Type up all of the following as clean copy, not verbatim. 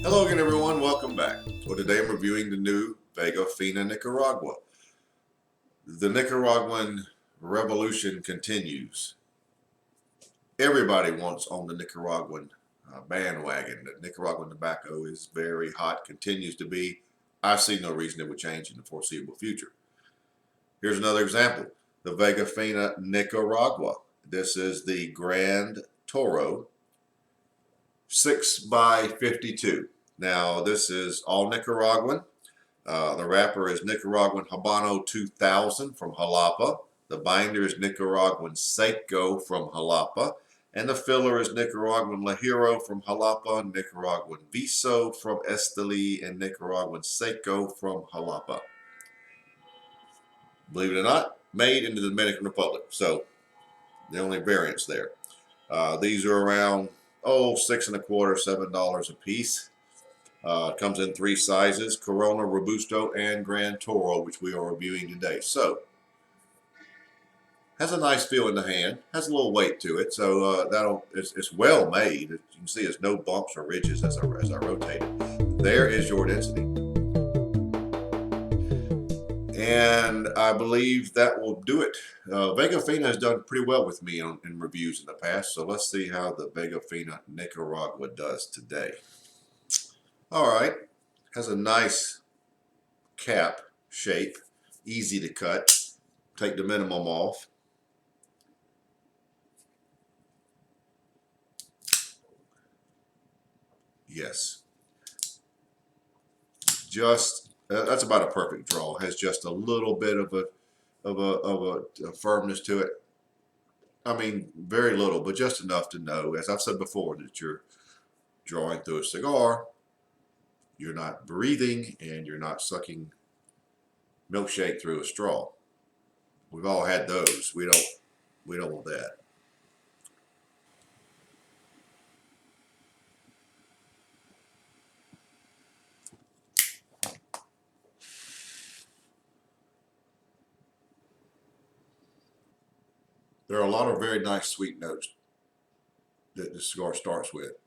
Hello again, everyone. Welcome back. Well, today I'm reviewing the new Vega Fina Nicaragua. The Nicaraguan revolution continues. Everybody wants on the Nicaraguan bandwagon. The Nicaraguan tobacco is very hot, continues to be. I see no reason it would change in the foreseeable future. Here's another example. The Vega Fina Nicaragua. This is the Grand Toro 6x52. Now, this is all Nicaraguan. The wrapper is Nicaraguan Habano 2000 from Jalapa. The binder is Nicaraguan Seco from Jalapa. And the filler is Nicaraguan Lajero from Jalapa, Nicaraguan Viso from Esteli, and Nicaraguan Seco from Jalapa. Believe it or not, made in the Dominican Republic. So, the only variants there. These are around, $6 1/4, $7 a piece. Comes in 3 sizes: Corona, Robusto, and Grand Toro, which we are reviewing today. So, has a nice feel in the hand. Has a little weight to it, so it's well made. You can see there's no bumps or ridges as I rotate it. There is your density, and I believe that will do it. Vega Fina has done pretty well with me in reviews in the past, so let's see how the Vega Fina Nicaragua does today. All right, has a nice cap shape, easy to cut. Take the minimum off. Yes, just that's about a perfect draw. Has just a little bit of a firmness to it. I mean, very little, but just enough to know, as I've said before, that you're drawing through a cigar. You're not breathing, and you're not sucking milkshake through a straw. We've all had those. We don't want that. There are a lot of very nice sweet notes that the cigar starts with.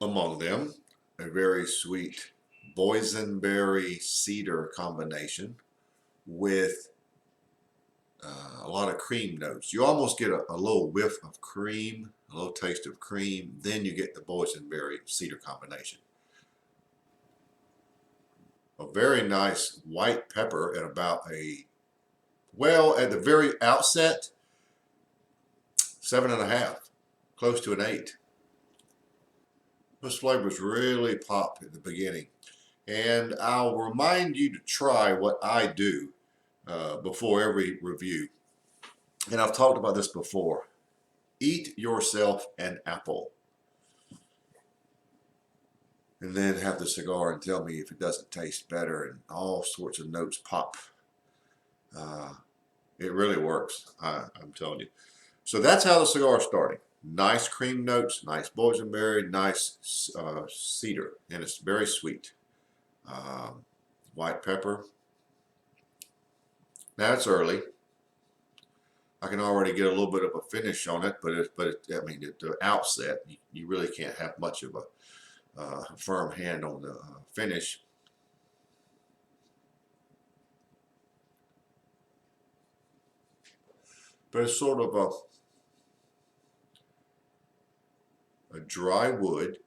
Among them, a very sweet boysenberry cedar combination with a lot of cream notes. You almost get a little whiff of cream, a little taste of cream, then you get the boysenberry cedar combination. A very nice white pepper at about at the very outset, 7.5, close to an 8. Those flavors really pop at the beginning. And I'll remind you to try what I do before every review. And I've talked about this before. Eat yourself an apple. And then have the cigar and tell me if it doesn't taste better, and all sorts of notes pop. It really works, I'm telling you. So that's how the cigar is starting. Nice cream notes, nice boysenberry, nice cedar, and it's very sweet. White pepper. Now it's early. I can already get a little bit of a finish on it, but I mean, at the outset, you really can't have much of a firm hand on the finish. But it's sort of a dry wood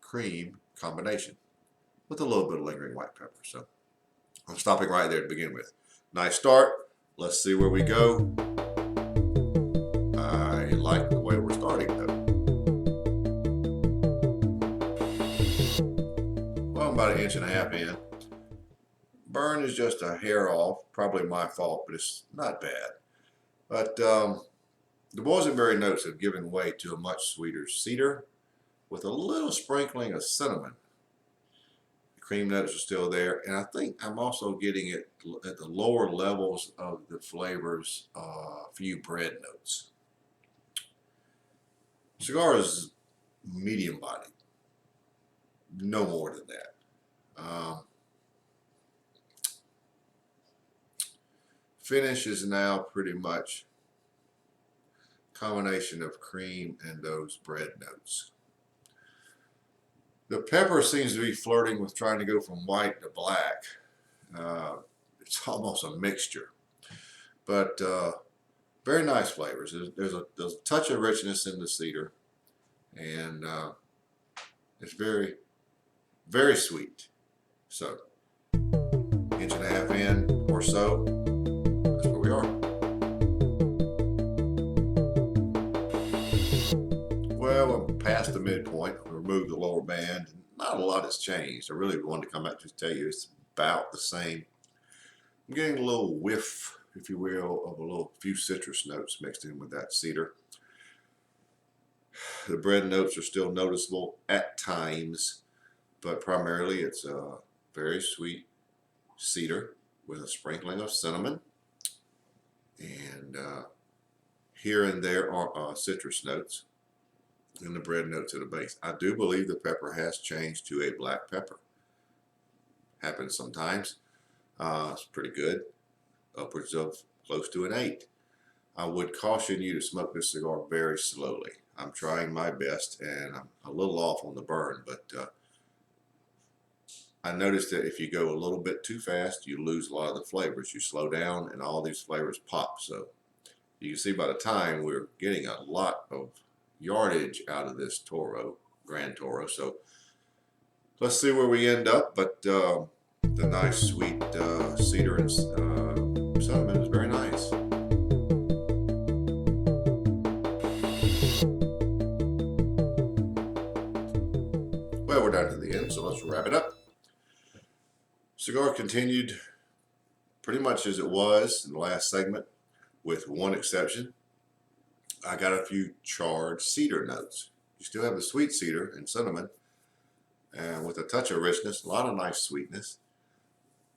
cream combination with a little bit of lingering white pepper. So I'm stopping right there to begin with. Nice start. Let's see where we go. I like the way we're starting though. Well, I'm about 1.5 inches in. Burn is just a hair off, probably my fault, but it's not bad. But the boysenberry notes have given way to a much sweeter cedar with a little sprinkling of cinnamon. The cream notes are still there, and I think I'm also getting it at the lower levels of the flavors, a few bread notes. Cigar is medium bodied, no more than that. Finish is now pretty much combination of cream and those bread notes. The pepper seems to be flirting with trying to go from white to black. It's almost a mixture, but very nice flavors. There's a touch of richness in the cedar, and it's very, very sweet. So, inch and a half in or so, that's where we are. Well, we're past the midpoint. We removed the lower band. Not a lot has changed. I really wanted to come back to tell you it's about the same. I'm getting a little whiff, if you will, of a few citrus notes mixed in with that cedar. The bread notes are still noticeable at times, but primarily it's a very sweet cedar with a sprinkling of cinnamon, and here and there are citrus notes, and the bread notes at the base. I do believe the pepper has changed to a black pepper. Happens sometimes. It's pretty good, upwards of close to an 8. I would caution you to smoke this cigar very slowly. I'm trying my best, and I'm a little off on the burn, but I noticed that if you go a little bit too fast, you lose a lot of the flavors. You slow down, and all these flavors pop. So you can see by the time we're getting a lot of yardage out of this Toro, Grand Toro. So let's see where we end up, but the nice sweet cedar and cinnamon is very nice. Well, we're down to the end, so let's wrap it up. Cigar continued pretty much as it was in the last segment, with one exception. I got a few charred cedar notes. You still have the sweet cedar and cinnamon, and with a touch of richness, a lot of nice sweetness.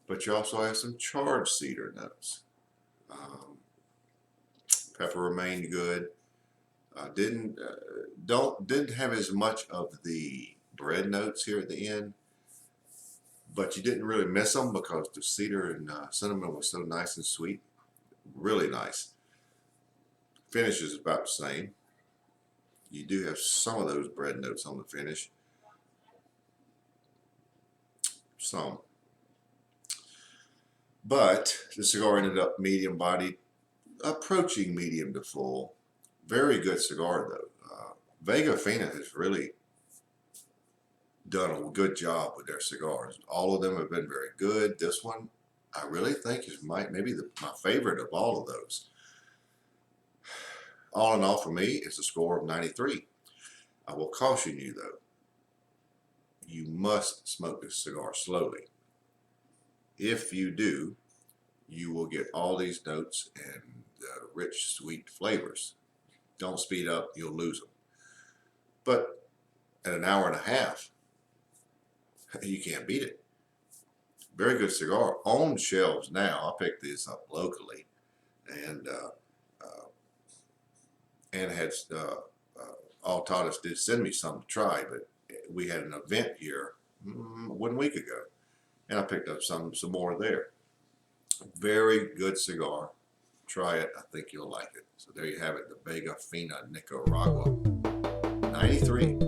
But you also have some charred cedar notes. Pepper remained good. Didn't have as much of the bread notes here at the end, but you didn't really miss them because the cedar and cinnamon was so nice and sweet. Really nice. Finish is about the same. You do have some of those bread notes on the finish. Some. But the cigar ended up medium bodied, approaching medium to full. Very good cigar though. Vega Fina has really done a good job with their cigars. All of them have been very good. This one, I really think is maybe my favorite of all of those. All in all, for me, it's a score of 93. I will caution you though, you must smoke this cigar slowly. If you do, you will get all these notes and rich, sweet flavors. Don't speed up, you'll lose them. But at an hour and a half, you can't beat it. Very good cigar. On shelves now. I picked this up locally, and had Altadas did send me some to try, but we had an event here 1 week ago, and I picked up some more there. Very good cigar. Try it. I think you'll like it. So there you have it, the Vega Fina Nicaragua 93.